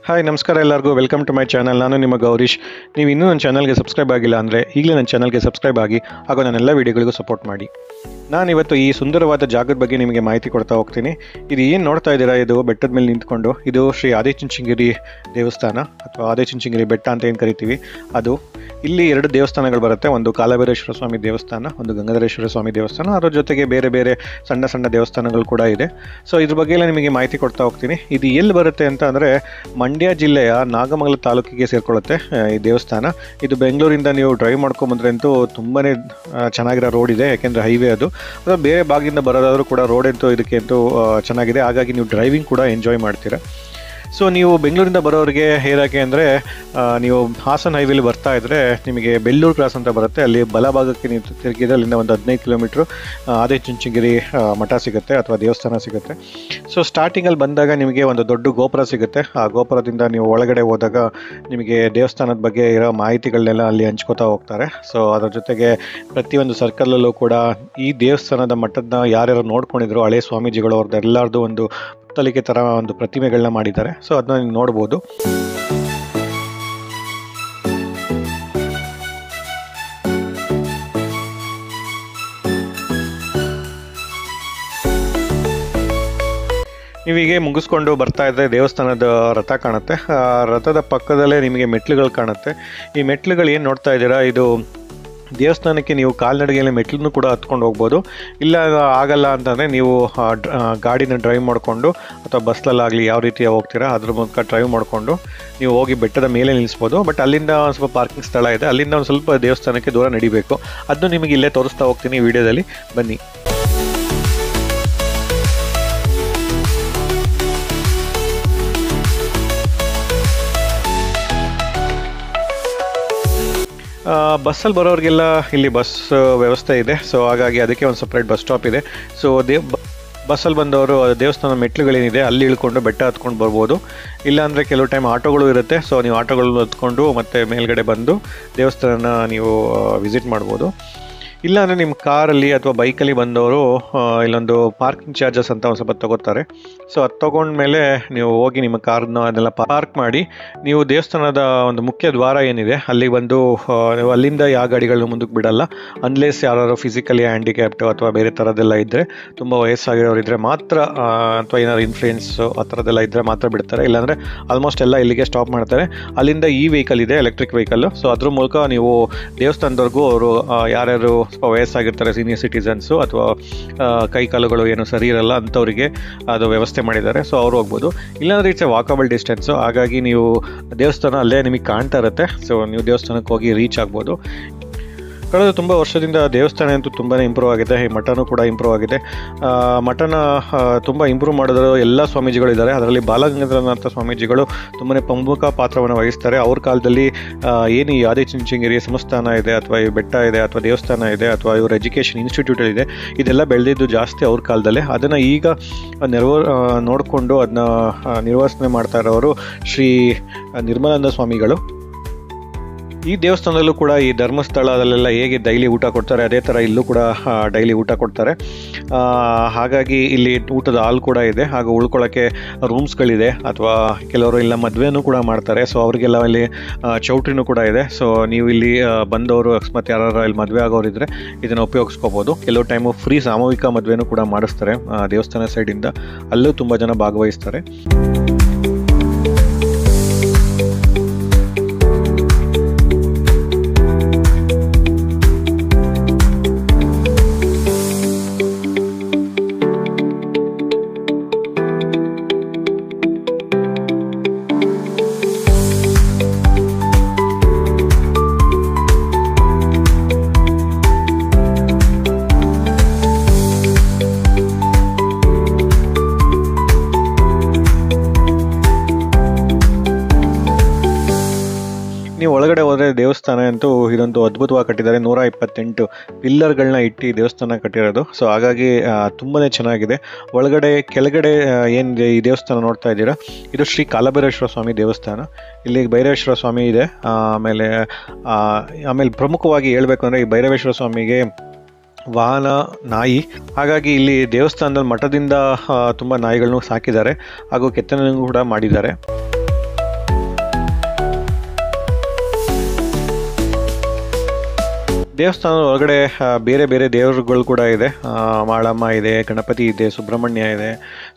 Hi ನಮಸ್ಕಾರ ಎಲ್ಲರಿಗೂ welcome to my channel. ನಾನು ನಿಮ್ಮ ಗೌರೀಶ್. ನೀವು ಇನ್ನೂ ನನ್ನ ಚಾನಲ್ಗೆ ಸಬ್ಸ್ಕ್ರೈಬ್ ಆಗಿಲ್ಲ ಅಂದರೆ ಈಗಲೇ ನನ್ನ ಚಾನಲ್ಗೆ ಸಬ್ಸ್ಕ್ರೈಬ್ ಆಗಿ ಹಾಗೂ ನನ್ನೆಲ್ಲ ವೀಡಿಯೋಗಳಿಗೂ ಸಪೋರ್ಟ್ ಮಾಡಿ. ನಾನಿವತ್ತು ಈ ಸುಂದರವಾದ ಜಾಗದ ಬಗ್ಗೆ ನಿಮಗೆ ಮಾಹಿತಿ ಕೊಡ್ತಾ ಹೋಗ್ತೀನಿ. ಇದು ಏನು ನೋಡ್ತಾ ಇದ್ದೀರಾ, ಇದು ಬೆಟ್ಟದ ಮೇಲೆ ನಿಂತ್ಕೊಂಡು, ಇದು ಶ್ರೀ ಆದಿಚುಂಚನಗಿರಿ ದೇವಸ್ಥಾನ ಅಥವಾ ಆದಿಚುಂಚನಗಿರಿ ಬೆಟ್ಟ ಅಂತ ಏನು ಕರಿತೀವಿ ಅದು. ಇಲ್ಲಿ ಎರಡು ದೇವಸ್ಥಾನಗಳು ಬರುತ್ತೆ, ಒಂದು ಕಾಲಭೈರೇಶ್ವರ ಸ್ವಾಮಿ ದೇವಸ್ಥಾನ, ಒಂದು ಗಂಗಾಧರೇಶ್ವರ ಸ್ವಾಮಿ ದೇವಸ್ಥಾನ. ಅದರ ಜೊತೆಗೆ ಬೇರೆ ಬೇರೆ ಸಣ್ಣ ಸಣ್ಣ ದೇವಸ್ಥಾನಗಳು ಕೂಡ ಇದೆ. ಸೊ ಇದ್ರ ಬಗ್ಗೆ ಎಲ್ಲ ನಿಮಗೆ ಮಾಹಿತಿ ಕೊಡ್ತಾ ಹೋಗ್ತೀನಿ. ಇದು ಎಲ್ಲಿ ಬರುತ್ತೆ ಅಂತ ಅಂದರೆ ಮಂಡ್ಯ ಜಿಲ್ಲೆಯ ನಾಗಮಂಗಲ ತಾಲೂಕಿಗೆ ಸೇರಿಕೊಳ್ಳುತ್ತೆ ಈ ದೇವಸ್ಥಾನ. ಇದು ಬೆಂಗಳೂರಿಂದ ನೀವು ಡ್ರೈವ್ ಮಾಡ್ಕೊಂಬಂದ್ರೆ ಅಂತೂ ತುಂಬಾ ಚೆನ್ನಾಗಿರೋ ರೋಡ್ ಇದೆ, ಯಾಕೆಂದರೆ ಹೈವೇ ಅದು. ಅಥವಾ ಬೇರೆ ಭಾಗದಿಂದ ಬರೋದಾದರೂ ಕೂಡ ರೋಡ್ ಅಂತೂ ಇದಕ್ಕೆ ಅಂತೂ ಚೆನ್ನಾಗಿದೆ, ಹಾಗಾಗಿ ನೀವು ಡ್ರೈವಿಂಗ್ ಕೂಡ ಎಂಜಾಯ್ ಮಾಡ್ತೀರಾ. ಸೊ ನೀವು ಬೆಂಗಳೂರಿಂದ ಬರೋರಿಗೆ ಹೇಗೆ ಅಂದರೆ, ನೀವು ಹಾಸನ ಹೈವೇಲಿ ಬರ್ತಾ ಇದ್ದರೆ ನಿಮಗೆ ಬೆಳ್ಳೂರು ಕ್ರಾಸ್ ಅಂತ ಬರುತ್ತೆ. ಅಲ್ಲಿ ಬಲಭಾಗಕ್ಕೆ ನೀವು ತಿರುಗಿದ್ರೆ ಅಲ್ಲಿಂದ ಒಂದು 15 ಕಿಲೋಮೀಟ್ರು ಆದಿಚುಂಚನಗಿರಿ ಮಠ ಸಿಗುತ್ತೆ ಅಥವಾ ದೇವಸ್ಥಾನ ಸಿಗುತ್ತೆ. ಸೊ ಸ್ಟಾರ್ಟಿಂಗಲ್ಲಿ ಬಂದಾಗ ನಿಮಗೆ ಒಂದು ದೊಡ್ಡ ಗೋಪುರ ಸಿಗುತ್ತೆ. ಆ ಗೋಪುರದಿಂದ ನೀವು ಒಳಗಡೆ ಹೋದಾಗ ನಿಮಗೆ ದೇವಸ್ಥಾನದ ಬಗ್ಗೆ ಇರೋ ಮಾಹಿತಿಗಳನ್ನೆಲ್ಲ ಅಲ್ಲಿ ಹಂಚ್ಕೋತಾ ಹೋಗ್ತಾರೆ. ಸೊ ಅದರ ಜೊತೆಗೆ ಪ್ರತಿಯೊಂದು ಸರ್ಕಲಲ್ಲೂ ಕೂಡ ಈ ದೇವಸ್ಥಾನದ ಮಠದ ಯಾರ್ಯಾರು ನೋಡ್ಕೊಂಡಿದ್ರು ಹಳೆ ಸ್ವಾಮೀಜಿಗಳು ಅವ್ರದ್ದು ಎಲ್ಲರದು ಒಂದು ಪುತ್ತಲಿಕೆ ಥರ ಒಂದು ಪ್ರತಿಮೆಗಳನ್ನ ಮಾಡಿದ್ದಾರೆ. ಸೊ ಅದನ್ನ ನೀವು ನೋಡ್ಬೋದು. ನೀವೀಗೆ ಮುಗಿಸ್ಕೊಂಡು ಬರ್ತಾ ಇದ್ದರೆ ದೇವಸ್ಥಾನದ ರಥ ಕಾಣುತ್ತೆ. ಆ ರಥದ ಪಕ್ಕದಲ್ಲೇ ನಿಮಗೆ ಮೆಟ್ಲುಗಳು ಕಾಣುತ್ತೆ. ಈ ಮೆಟ್ಲುಗಳು ಏನು ನೋಡ್ತಾ ಇದ್ದೀರಾ, ಇದು ದೇವಸ್ಥಾನಕ್ಕೆ ನೀವು ಕಾಲ್ನಡಿಗೆಯಲ್ಲಿ ಮೆಟ್ಲನ್ನು ಕೂಡ ಹತ್ಕೊಂಡು ಹೋಗ್ಬೋದು. ಇಲ್ಲ ಆಗಲ್ಲ ಅಂತಂದರೆ ನೀವು ಗಾಡಿನ ಡ್ರೈವ್ ಮಾಡಿಕೊಂಡು ಅಥವಾ ಬಸ್ಸಲ್ಲಾಗಲಿ ಯಾವ ರೀತಿ ಹೋಗ್ತೀರಾ ಅದ್ರ ಮೂಲಕ ಡ್ರೈವ್ ಮಾಡಿಕೊಂಡು ನೀವು ಹೋಗಿ ಬೆಟ್ಟದ ಮೇಲೆ ನಿಲ್ಲಿಸ್ಬೋದು. ಬಟ್ ಅಲ್ಲಿಂದ ಒಂದು ಸ್ವಲ್ಪ ಪಾರ್ಕಿಂಗ್ ಸ್ಥಳ ಇದೆ, ಅಲ್ಲಿಂದ ಒಂದು ಸ್ವಲ್ಪ ದೇವಸ್ಥಾನಕ್ಕೆ ದೂರ ನಡಿಬೇಕು. ಅದನ್ನು ನಿಮಗೆ ಇಲ್ಲೇ ತೋರಿಸ್ತಾ ಹೋಗ್ತೀನಿ ವಿಡಿಯೋದಲ್ಲಿ, ಬನ್ನಿ. ಬಸ್ಸಲ್ಲಿ ಬರೋರಿಗೆಲ್ಲ ಇಲ್ಲಿ ಬಸ್ ವ್ಯವಸ್ಥೆ ಇದೆ. ಸೊ ಹಾಗಾಗಿ ಅದಕ್ಕೆ ಒಂದು ಸಪ್ರೇಟ್ ಬಸ್ ಸ್ಟಾಪ್ ಇದೆ. ಸೊ ಬಸ್ಸಲ್ಲಿ ಬಂದವರು ದೇವಸ್ಥಾನ ಮೆಟ್ಲುಗಳೇನಿದೆ ಅಲ್ಲಿ ಇಳ್ಕೊಂಡು ಬೆಟ್ಟ ಹತ್ಕೊಂಡು ಬರ್ಬೋದು. ಇಲ್ಲಾಂದರೆ ಕೆಲವು ಟೈಮ್ ಆಟೋಗಳು ಇರುತ್ತೆ. ಸೊ ನೀವು ಆಟೋಗಳು ಹತ್ಕೊಂಡು ಮತ್ತೆ ಮೇಲ್ಗಡೆ ಬಂದು ದೇವಸ್ಥಾನ ನೀವು ವಿಸಿಟ್ ಮಾಡ್ಬೋದು. ಇಲ್ಲಾಂದರೆ ನಿಮ್ಮ ಕಾರಲ್ಲಿ ಅಥವಾ ಬೈಕಲ್ಲಿ ಬಂದವರು ಇಲ್ಲೊಂದು ಪಾರ್ಕಿಂಗ್ ಚಾರ್ಜಸ್ ಅಂತ ಒಂದು ಸ್ವಲ್ಪ ತೊಗೋತಾರೆ. ಸೊ ಅದು ತೊಗೊಂಡ್ಮೇಲೆ ನೀವು ಹೋಗಿ ನಿಮ್ಮ ಕಾರ್ನ ಅದೆಲ್ಲ ಪಾರ್ಕ್ ಮಾಡಿ ನೀವು ದೇವಸ್ಥಾನದ ಒಂದು ಮುಖ್ಯ ದ್ವಾರ ಏನಿದೆ ಅಲ್ಲಿ ಬಂದು ನೀವು ಅಲ್ಲಿಂದ ಯಾವ ಗಾಡಿಗಳನ್ನ ಮುಂದಕ್ಕೆ ಬಿಡಲ್ಲ. ಅನ್ಲೆಸ್ ಯಾರು ಫಿಸಿಕಲಿ ಹ್ಯಾಂಡಿಕ್ಯಾಪ್ಟು ಅಥವಾ ಬೇರೆ ಥರದ್ದೆಲ್ಲ ಇದ್ದರೆ, ತುಂಬ ವಯಸ್ಸಾಗಿರೋರು ಇದ್ದರೆ ಮಾತ್ರ, ಅಥವಾ ಏನಾದ್ರು ಇನ್ಫ್ಲೂಯೆನ್ಸು ಆ ಥರದ್ದೆಲ್ಲ ಇದ್ದರೆ ಮಾತ್ರ ಬಿಡ್ತಾರೆ. ಇಲ್ಲಾಂದರೆ ಆಲ್ಮೋಸ್ಟ್ ಎಲ್ಲ ಇಲ್ಲಿಗೆ ಸ್ಟಾಪ್ ಮಾಡ್ತಾರೆ. ಅಲ್ಲಿಂದ ಈ ವೆಹಿಕಲ್ ಇದೆ, ಎಲೆಕ್ಟ್ರಿಕ್ ವೆಹಿಕಲ್ಲು. ಸೊ ಅದ್ರ ಮೂಲಕ ನೀವು ದೇವಸ್ಥಾನದವರೆಗೂ ಅವರು ಯಾರ್ಯಾರು ಸ್ವಲ್ಪ ವಯಸ್ಸಾಗಿರ್ತಾರೆ, ಸೀನಿಯರ್ ಸಿಟಿಸನ್ಸು ಅಥವಾ ಕೈ ಕಾಲುಗಳು ಏನು ಸರಿ ಇರಲ್ಲ ಅಂಥವರಿಗೆ ಅದು ವ್ಯವಸ್ಥೆ ಮಾಡಿದ್ದಾರೆ. ಸೊ ಅವ್ರು ಹೋಗ್ಬೋದು. ಇಲ್ಲಾಂದರೆ ಇಟ್ಸ್ ಎ ವಾಕಬಲ್ ಡಿಸ್ಟೆನ್ಸು, ಹಾಗಾಗಿ ನೀವು ದೇವಸ್ಥಾನ ಅಲ್ಲೇ ನಿಮಗೆ ಕಾಣ್ತಾ ಇರುತ್ತೆ. ಸೊ ನೀವು ದೇವಸ್ಥಾನಕ್ಕೆ ಹೋಗಿ ರೀಚ್ ಆಗ್ಬೋದು. ಕಳೆದ ತುಂಬ ವರ್ಷದಿಂದ ದೇವಸ್ಥಾನ ಅಂತೂ ತುಂಬಾ ಇಂಪ್ರೂವ್ ಆಗಿದೆ. ಈ ಮಠನೂ ಕೂಡ ಇಂಪ್ರೂವ್ ಆಗಿದೆ. ಮಠನ ತುಂಬ ಇಂಪ್ರೂವ್ ಮಾಡಿದ್ರು ಎಲ್ಲ ಸ್ವಾಮೀಜಿಗಳಿದ್ದಾರೆ. ಅದರಲ್ಲಿ ಬಾಲಗಂಗಾಧರನಾಥ ಸ್ವಾಮೀಜಿಗಳು ತುಂಬಾ ಪ್ರಮುಖ ಪಾತ್ರವನ್ನು ವಹಿಸ್ತಾರೆ. ಅವ್ರ ಕಾಲದಲ್ಲಿ ಏನು ಈ ಆದಿಚುಂಚನಗಿರಿ ಸಂಸ್ಥಾನ ಇದೆ ಅಥವಾ ಈ ಬೆಟ್ಟ ಇದೆ ಅಥವಾ ದೇವಸ್ಥಾನ ಇದೆ ಅಥವಾ ಇವ್ರ ಎಜುಕೇಷನ್ ಇನ್ಸ್ಟಿಟ್ಯೂಟ್ ಇದೆ, ಇದೆಲ್ಲ ಬೆಳೆದಿದ್ದು ಜಾಸ್ತಿ ಅವ್ರ ಕಾಲದಲ್ಲೇ. ಅದನ್ನು ಈಗ ನೋಡಿಕೊಂಡು ಅದನ್ನ ನಿರ್ವಹಣೆ ಮಾಡ್ತಾ ಇರೋರು ಶ್ರೀ ನಿರ್ಮಲಾನಂದ ಸ್ವಾಮಿಗಳು. ಈ ದೇವಸ್ಥಾನದಲ್ಲೂ ಕೂಡ ಈ ಧರ್ಮಸ್ಥಳದಲ್ಲೆಲ್ಲ ಹೇಗೆ ಡೈಲಿ ಊಟ ಕೊಡ್ತಾರೆ ಅದೇ ಥರ ಇಲ್ಲೂ ಕೂಡ ಡೈಲಿ ಊಟ ಕೊಡ್ತಾರೆ. ಹಾಗಾಗಿ ಇಲ್ಲಿ ಊಟದ ಹಾಲ್ ಕೂಡ ಇದೆ, ಹಾಗೂ ಉಳ್ಕೊಳ್ಳೋಕ್ಕೆ ರೂಮ್ಸ್ಗಳಿದೆ. ಅಥವಾ ಕೆಲವರು ಇಲ್ಲ ಮದುವೆನೂ ಕೂಡ ಮಾಡ್ತಾರೆ. ಸೊ ಅವರಿಗೆಲ್ಲ ಇಲ್ಲಿ ಚೌಟ್ರಿನೂ ಕೂಡ ಇದೆ. ಸೊ ನೀವು ಇಲ್ಲಿ ಬಂದವರು ಅಕಸ್ಮಾತ್ ಯಾರು ಇಲ್ಲಿ ಮದುವೆ ಆಗೋರಿದ್ರೆ ಇದನ್ನು ಉಪಯೋಗಿಸ್ಕೋಬೋದು. ಕೆಲವು ಟೈಮು ಫ್ರೀ ಸಾಮೂಹಿಕ ಮದುವೆನೂ ಕೂಡ ಮಾಡಿಸ್ತಾರೆ ದೇವಸ್ಥಾನ ಸೈಡಿಂದ, ಅಲ್ಲೂ ತುಂಬ ಜನ ಭಾಗವಹಿಸ್ತಾರೆ. ನೀವು ಒಳಗಡೆ ಹೋದರೆ ದೇವಸ್ಥಾನ ಅಂತೂ ಇದೊಂದು ಅದ್ಭುತವಾಗಿ ಕಟ್ಟಿದ್ದಾರೆ. 128 ಪಿಲ್ಲರ್ಗಳನ್ನ ಇಟ್ಟು ದೇವಸ್ಥಾನ ಕಟ್ಟಿರೋದು. ಸೊ ಹಾಗಾಗಿ ತುಂಬಾ ಚೆನ್ನಾಗಿದೆ. ಒಳಗಡೆ ಕೆಳಗಡೆ ಏನಿದೆ ಈ ದೇವಸ್ಥಾನ ನೋಡ್ತಾ ಇದ್ದೀರಾ, ಇದು ಶ್ರೀ ಕಾಲಭೈರೇಶ್ವರ ಸ್ವಾಮಿ ದೇವಸ್ಥಾನ. ಇಲ್ಲಿ ಭೈರವೇಶ್ವರ ಸ್ವಾಮಿ ಇದೆ. ಆಮೇಲೆ ಪ್ರಮುಖವಾಗಿ ಹೇಳಬೇಕು ಅಂದರೆ ಈ ಭೈರವೇಶ್ವರ ಸ್ವಾಮಿಗೆ ವಾಹನ ನಾಯಿ. ಹಾಗಾಗಿ ಇಲ್ಲಿ ದೇವಸ್ಥಾನದಲ್ಲಿ ಮಠದಿಂದ ತುಂಬ ನಾಯಿಗಳನ್ನು ಸಾಕಿದ್ದಾರೆ ಹಾಗೂ ಕೆತ್ತನೆಯನ್ನು ಕೂಡ ಮಾಡಿದ್ದಾರೆ. ದೇವಸ್ಥಾನದ ಒಳಗಡೆ ಬೇರೆ ಬೇರೆ ದೇವರುಗಳು ಕೂಡ ಇದೆ. ಮಾಳಮ್ಮ ಇದೆ, ಗಣಪತಿ ಇದೆ, ಸುಬ್ರಹ್ಮಣ್ಯ ಇದೆ.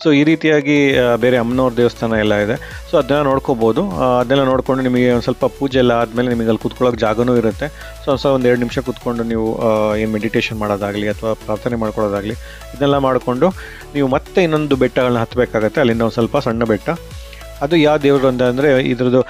ಸೊ ಈ ರೀತಿಯಾಗಿ ಬೇರೆ ಅಮ್ಮನವ್ರ ದೇವಸ್ಥಾನ ಎಲ್ಲ ಇದೆ. ಸೊ ಅದನ್ನೆಲ್ಲ ನೋಡ್ಕೋಬೋದು. ಅದನ್ನೆಲ್ಲ ನೋಡಿಕೊಂಡು ನಿಮಗೆ ಒಂದು ಸ್ವಲ್ಪ ಪೂಜೆ ಎಲ್ಲ ಆದಮೇಲೆ ನಿಮಗೆ ಅಲ್ಲಿ ಕೂತ್ಕೊಳ್ಳೋಕೆ ಜಾಗನೂ ಇರುತ್ತೆ. ಸೊ ಒಂದು 2 ನಿಮಿಷ ಕೂತ್ಕೊಂಡು ನೀವು ಏನು ಮೆಡಿಟೇಷನ್ ಮಾಡೋದಾಗಲಿ ಅಥವಾ ಪ್ರಾರ್ಥನೆ ಮಾಡ್ಕೊಳ್ಳೋದಾಗಲಿ ಇದನ್ನೆಲ್ಲ ಮಾಡಿಕೊಂಡು ನೀವು ಮತ್ತೆ ಇನ್ನೊಂದು ಬೆಟ್ಟಗಳನ್ನ ಹತ್ತಬೇಕಾಗತ್ತೆ. ಅಲ್ಲಿಂದ ಒಂದು ಸ್ವಲ್ಪ ಸಣ್ಣ ಬೆಟ್ಟ. ಅದು ಯಾವ ದೇವರು ಅಂತ ಅಂದರೆ ಇದ್ರದ್ದು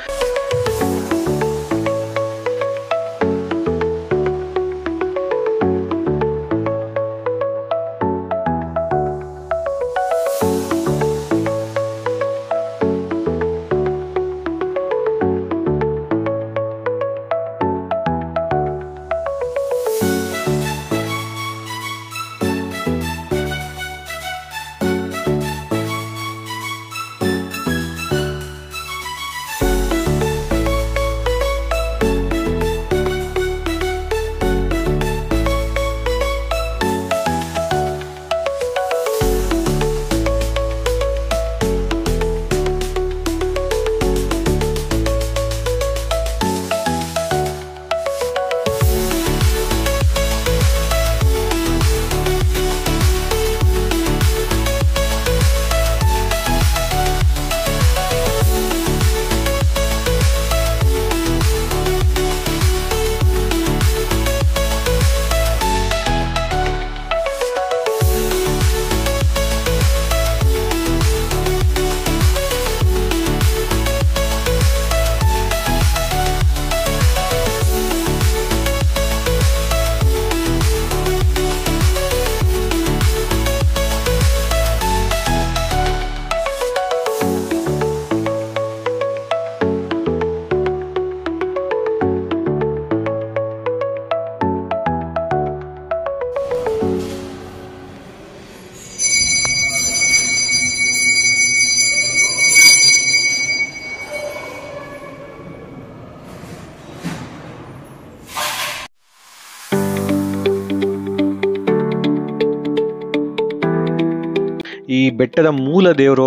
ಈ ಬೆಟ್ಟದ ಮೂಲ ದೇವರು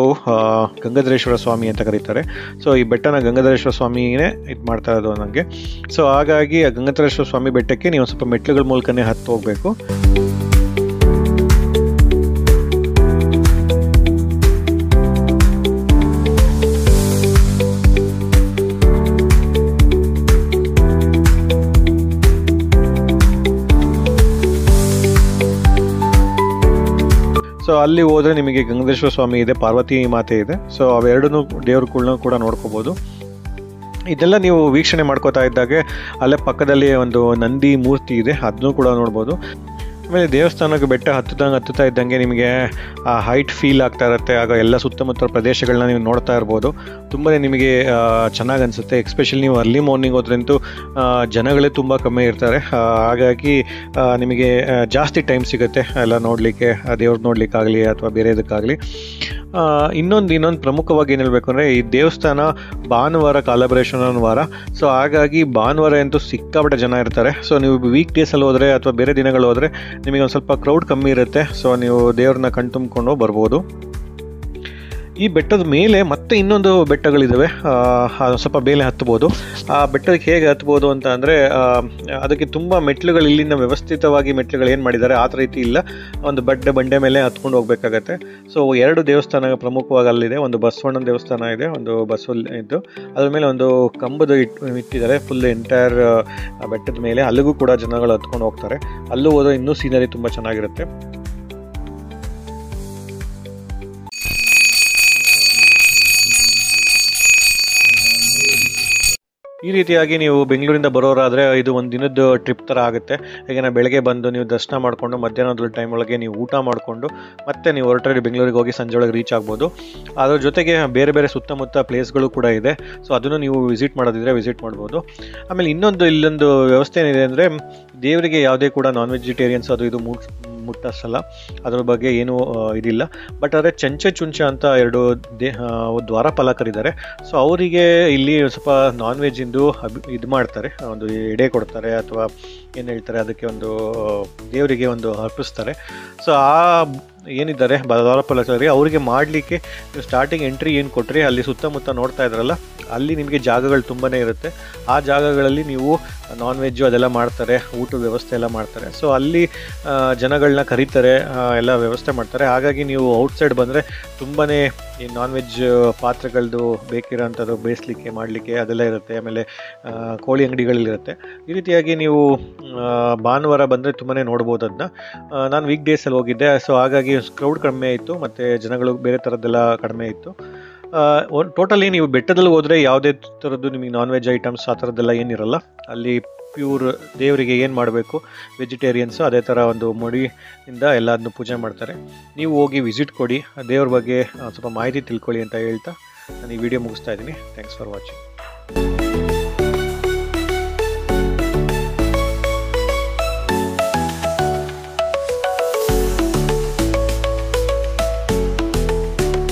ಗಂಗಾಧರೇಶ್ವರ ಸ್ವಾಮಿ ಅಂತ ಕರೀತಾರೆ. ಸೊ ಈ ಬೆಟ್ಟನ ಗಂಗಾಧರೇಶ್ವರ ಸ್ವಾಮಿನೇ ಇದು ಮಾಡ್ತಾ ಇರೋದು ನನಗೆ. ಸೊ ಹಾಗಾಗಿ ಆ ಗಂಗಾಧರೇಶ್ವರ ಸ್ವಾಮಿ ಬೆಟ್ಟಕ್ಕೆ ನೀವು ಸ್ವಲ್ಪ ಮೆಟ್ಲುಗಳ ಮೂಲಕನೇ ಹತ್ತು ಹೋಗಬೇಕು. ಸೊ ಅಲ್ಲಿ ಹೋದರೆ ನಿಮಗೆ ಗಂಗಾಧರೇಶ್ವರ ಸ್ವಾಮಿ ಇದೆ, ಪಾರ್ವತಿ ಮಾತೆ ಇದೆ. ಸೊ ಅವೆರಡೂ ದೇವ್ರುಗಳನ್ನ ಕೂಡ ನೋಡ್ಕೋಬೋದು. ಇದೆಲ್ಲ ನೀವು ವೀಕ್ಷಣೆ ಮಾಡ್ಕೋತಾ ಇದ್ದಾಗೆ ಅಲ್ಲೇ ಪಕ್ಕದಲ್ಲಿ ಒಂದು ನಂದಿ ಮೂರ್ತಿ ಇದೆ, ಅದನ್ನೂ ಕೂಡ ನೋಡ್ಬೋದು. ಆಮೇಲೆ ದೇವಸ್ಥಾನಕ್ಕೆ ಬೆಟ್ಟ ಹತ್ತುತ್ತಾ ಇದ್ದಂಗೆ ನಿಮಗೆ ಆ ಹೈಟ್ ಫೀಲ್ ಆಗ್ತಾ ಇರುತ್ತೆ. ಆಗ ಎಲ್ಲ ಸುತ್ತಮುತ್ತ ಪ್ರದೇಶಗಳನ್ನ ನೀವು ನೋಡ್ತಾ ಇರ್ಬೋದು. ತುಂಬಾ ನಿಮಗೆ ಚೆನ್ನಾಗಿ ಅನಿಸುತ್ತೆ. ಎಕ್ಸ್ಪೆಷಲಿ ನೀವು ಅರ್ಲಿ ಮಾರ್ನಿಂಗ್ ಹೋದ್ರಂತೂ ಜನಗಳೇ ತುಂಬ ಕಮ್ಮಿ ಇರ್ತಾರೆ. ಹಾಗಾಗಿ ನಿಮಗೆ ಜಾಸ್ತಿ ಟೈಮ್ ಸಿಗುತ್ತೆ ಎಲ್ಲ ನೋಡಲಿಕ್ಕೆ, ದೇವ್ರು ನೋಡಲಿಕ್ಕಾಗಲಿ ಅಥವಾ ಬೇರೆ ಇದಕ್ಕಾಗಲಿ. ಇನ್ನೊಂದು ಪ್ರಮುಖವಾಗಿ ಏನು ಹೇಳಬೇಕು ಅಂದರೆ, ಈ ದೇವಸ್ಥಾನ ಭಾನುವಾರ ಕಾಲಬ್ರೇಷನ್ ವಾರ. ಸೊ ಹಾಗಾಗಿ ಭಾನುವಾರ ಅಂತೂ ಸಿಕ್ಕಾಪಟ್ಟೆ ಜನ ಇರ್ತಾರೆ. ಸೊ ನೀವು ವೀಕ್ ಡೇಸಲ್ಲಿ ಹೋದರೆ ಅಥವಾ ಬೇರೆ ದಿನಗಳು ಹೋದರೆ ನಿಮಗೆ ಒಂದು ಸ್ವಲ್ಪ ಕ್ರೌಡ್ ಕಮ್ಮಿ ಇರುತ್ತೆ. ಸೊ ನೀವು ದೇವ್ರನ್ನ ಕಣ್ತುಂಬಿಕೊಂಡು ಬರ್ಬೋದು. ಈ ಬೆಟ್ಟದ ಮೇಲೆ ಮತ್ತೆ ಇನ್ನೊಂದು ಬೆಟ್ಟಗಳಿದ್ದಾವೆ, ಸ್ವಲ್ಪ ಮೇಲೆ ಹತ್ಬೋದು. ಆ ಬೆಟ್ಟಕ್ಕೆ ಹೇಗೆ ಹತ್ಬೋದು ಅಂತ ಅಂದರೆ, ಅದಕ್ಕೆ ತುಂಬ ಮೆಟ್ಲುಗಳು ಇಲ್ಲಿಂದ ವ್ಯವಸ್ಥಿತವಾಗಿ ಮೆಟ್ಲುಗಳು ಏನು ಮಾಡಿದ್ದಾರೆ ಆ ರೀತಿ ಇಲ್ಲ. ಒಂದು ಬಂಡೆ ಮೇಲೆ ಹತ್ಕೊಂಡು ಹೋಗ್ಬೇಕಾಗತ್ತೆ. ಸೊ 2 ದೇವಸ್ಥಾನ ಪ್ರಮುಖವಾಗಿ ಅಲ್ಲಿದೆ. ಒಂದು ಬಸವಣ್ಣನ ದೇವಸ್ಥಾನ ಇದೆ, ಒಂದು ಇದ್ದು ಅದ್ರ ಮೇಲೆ ಒಂದು ಕಂಬದ ಇಟ್ಟಿದ್ದಾರೆ ಫುಲ್ ಎಂಟೈರ್ ಬೆಟ್ಟದ ಮೇಲೆ. ಅಲ್ಲಿಗೂ ಕೂಡ ಜನಗಳು ಹತ್ಕೊಂಡು ಹೋಗ್ತಾರೆ. ಅಲ್ಲೂ ಹೋದ್ರೆ ಇನ್ನೂ ಸೀನರಿ ತುಂಬ ಚೆನ್ನಾಗಿರುತ್ತೆ. ಈ ರೀತಿಯಾಗಿ ನೀವು ಬೆಂಗಳೂರಿಂದ ಬರೋರಾದರೆ ಇದು ಒಂದು ದಿನದ ಟ್ರಿಪ್ ಥರ ಆಗುತ್ತೆ. ಹೇಗೆ ಬೆಳಗ್ಗೆ ಬಂದು ನೀವು ದರ್ಶನ ಮಾಡಿಕೊಂಡು ಮಧ್ಯಾಹ್ನದ ಟೈಮ್ ಒಳಗೆ ನೀವು ಊಟ ಮಾಡಿಕೊಂಡು ಮತ್ತೆ ನೀವು ಹೊರಟರೆ ಬೆಂಗಳೂರಿಗೆ ಹೋಗಿ ಸಂಜೆ ಒಳಗೆ ರೀಚ್ ಆಗ್ಬೋದು. ಅದ್ರ ಜೊತೆಗೆ ಬೇರೆ ಬೇರೆ ಸುತ್ತಮುತ್ತ ಪ್ಲೇಸ್ಗಳು ಕೂಡ ಇದೆ. ಸೊ ಅದನ್ನು ನೀವು ವಿಸಿಟ್ ಮಾಡೋದಿದ್ರೆ ವಿಸಿಟ್ ಮಾಡ್ಬೋದು. ಆಮೇಲೆ ಇಲ್ಲೊಂದು ವ್ಯವಸ್ಥೆ ಏನಿದೆ ಅಂದರೆ, ದೇವರಿಗೆ ಯಾವುದೇ ಕೂಡ ನಾನ್ ವೆಜಿಟೇರಿಯನ್ಸ್ ಅದು ಇದು ಮುಟ್ಟಿಸಲ್ಲ, ಅದ್ರ ಬಗ್ಗೆ ಏನೂ ಇದಿಲ್ಲ. ಬಟ್ ಆದರೆ ಚುಂಚ ಅಂತ 2 ದ್ವಾರಪಾಲಕರಿದ್ದಾರೆ. ಸೊ ಅವರಿಗೆ ಇಲ್ಲಿ ಸ್ವಲ್ಪ ನಾನ್ ವೆಜ್ಜಿಂದು ಇದು ಮಾಡ್ತಾರೆ, ಒಂದು ಎಡೆ ಕೊಡ್ತಾರೆ ಅಥವಾ ಏನು ಹೇಳ್ತಾರೆ ಅದಕ್ಕೆ, ಒಂದು ದೇವರಿಗೆ ಒಂದು ಅರ್ಪಿಸ್ತಾರೆ. ಸೊ ಏನಿದ್ದಾರೆ ದ್ವಾರಪಾಲಕರಿಗೆ ಅವರಿಗೆ ಮಾಡಲಿಕ್ಕೆ ನೀವು ಸ್ಟಾರ್ಟಿಂಗ್ ಎಂಟ್ರಿ ಏನು ಕೊಟ್ಟರೆ ಅಲ್ಲಿ ಸುತ್ತಮುತ್ತ ನೋಡ್ತಾ ಇದ್ರಲ್ಲ, ಅಲ್ಲಿ ನಿಮಗೆ ಜಾಗಗಳು ತುಂಬಾ ಇರುತ್ತೆ. ಆ ಜಾಗಗಳಲ್ಲಿ ನೀವು ನಾನ್ ವೆಜ್ಜು ಅದೆಲ್ಲ ಮಾಡ್ತಾರೆ, ಊಟದ ವ್ಯವಸ್ಥೆ ಎಲ್ಲ ಮಾಡ್ತಾರೆ. ಸೊ ಅಲ್ಲಿ ಜನಗಳನ್ನ ಕರೀತಾರೆ, ಎಲ್ಲ ವ್ಯವಸ್ಥೆ ಮಾಡ್ತಾರೆ. ಹಾಗಾಗಿ ನೀವು ಔಟ್ಸೈಡ್ ಬಂದರೆ ತುಂಬಾ ಈ ನಾನ್ ವೆಜ್ ಪಾತ್ರೆಗಳದ್ದು ಬೇಕಿರೋಂಥದ್ದು ಬೇಯಿಸ್ಲಿಕ್ಕೆ ಮಾಡಲಿಕ್ಕೆ ಅದೆಲ್ಲ ಇರುತ್ತೆ. ಆಮೇಲೆ ಕೋಳಿ ಅಂಗಡಿಗಳಿರುತ್ತೆ. ಈ ರೀತಿಯಾಗಿ ನೀವು ಭಾನುವಾರ ಬಂದರೆ ತುಂಬಾ ನೋಡ್ಬೋದು ಅದನ್ನ. ನಾನು ವೀಕ್ ಡೇಸಲ್ಲಿ ಹೋಗಿದ್ದೆ, ಸೊ ಹಾಗಾಗಿ ಕ್ರೌಡ್ ಕಡಿಮೆ ಇತ್ತು ಮತ್ತು ಜನಗಳು ಬೇರೆ ಥರದ್ದೆಲ್ಲ ಕಡಿಮೆ ಇತ್ತು. ಟೋಟಲಿ ನೀವು ಬೆಟ್ಟದಲ್ಲಿ ಹೋದರೆ ಯಾವುದೇ ಥರದ್ದು ನಿಮಗೆ ನಾನ್ ವೆಜ್ ಐಟಮ್ಸ್ ಆ ಥರದ್ದೆಲ್ಲ ಏನಿರಲ್ಲ. ಅಲ್ಲಿ ಪ್ಯೂರ್ ದೇವರಿಗೆ ಏನು ಮಾಡಬೇಕು ವೆಜಿಟೇರಿಯನ್ಸು ಅದೇ ಥರ ಒಂದು ಮಡಿಯಿಂದ ಎಲ್ಲದನ್ನು ಪೂಜೆ ಮಾಡ್ತಾರೆ. ನೀವು ಹೋಗಿ ವಿಸಿಟ್ ಕೊಡಿ, ದೇವ್ರ ಬಗ್ಗೆ ಸ್ವಲ್ಪ ಮಾಹಿತಿ ತಿಳ್ಕೊಳ್ಳಿ ಅಂತ ಹೇಳ್ತಾ ನಾನು ಈ ವಿಡಿಯೋ ಮುಗಿಸ್ತಾ ಇದ್ದೀನಿ. Thanks for watching.